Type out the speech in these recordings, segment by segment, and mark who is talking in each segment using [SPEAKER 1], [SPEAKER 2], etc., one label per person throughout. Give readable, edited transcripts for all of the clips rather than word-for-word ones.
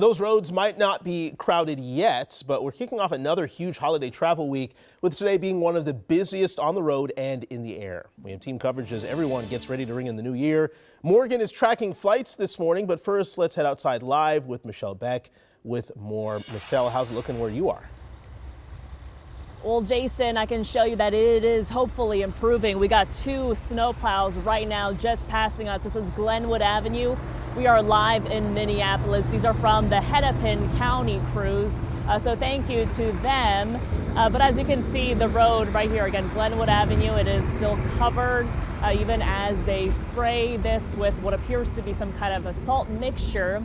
[SPEAKER 1] Those roads might not be crowded yet, but we're kicking off another huge holiday travel week, with today being one of the busiest on the road and in the air. We have team coverage as everyone gets ready to ring in the new year. Morgan is tracking flights this morning, but first let's head outside live with Michelle Beck with more. Michelle, how's it looking where you are?
[SPEAKER 2] Well, Jason, I can show you that it is hopefully improving. We got two snowplows right now just passing us. This is Glenwood Avenue. We are live in Minneapolis. These are from the Hennepin County crews. So thank you to them. But as you can see, the road right here, again, Glenwood Avenue, it is still covered even as they spray this with what appears to be some kind of a salt mixture.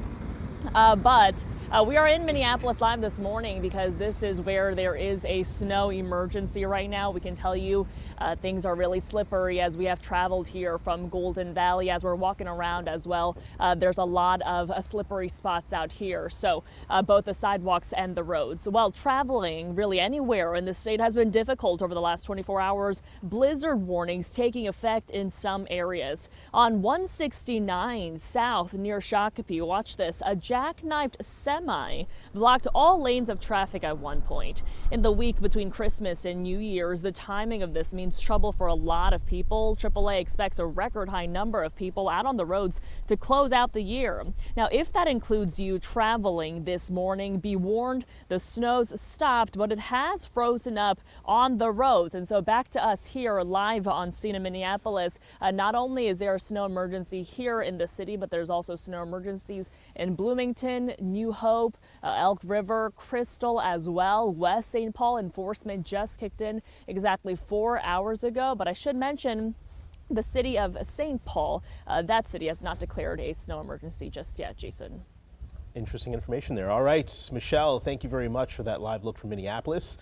[SPEAKER 2] We are in Minneapolis live this morning because this is where there is a snow emergency right now. We can tell you things are really slippery as we have traveled here from Golden Valley. As we're walking around as well, there's a lot of slippery spots out here. So both the sidewalks and the roads. Well, traveling really anywhere in the state has been difficult over the last 24 hours. Blizzard warnings taking effect in some areas. On 169 South near Shakopee, watch this, a jackknifed semi blocked all lanes of traffic at one point. In the week between Christmas and New Year's, the timing of this means trouble for a lot of people. AAA expects a record high number of people out on the roads to close out the year. Now, if that includes you traveling this morning, be warned, the snow's stopped, but it has frozen up on the roads. And so back to us here live on scene in Minneapolis. Not only is there a snow emergency here in the city, but there's also snow emergencies in Bloomington, New Hope, Elk River, Crystal as well. West St. Paul enforcement just kicked in exactly 4 hours ago, but I should mention the city of St. Paul, that city has not declared a snow emergency just yet, Jason.
[SPEAKER 1] Interesting information there. All right, Michelle, thank you very much for that live look from Minneapolis.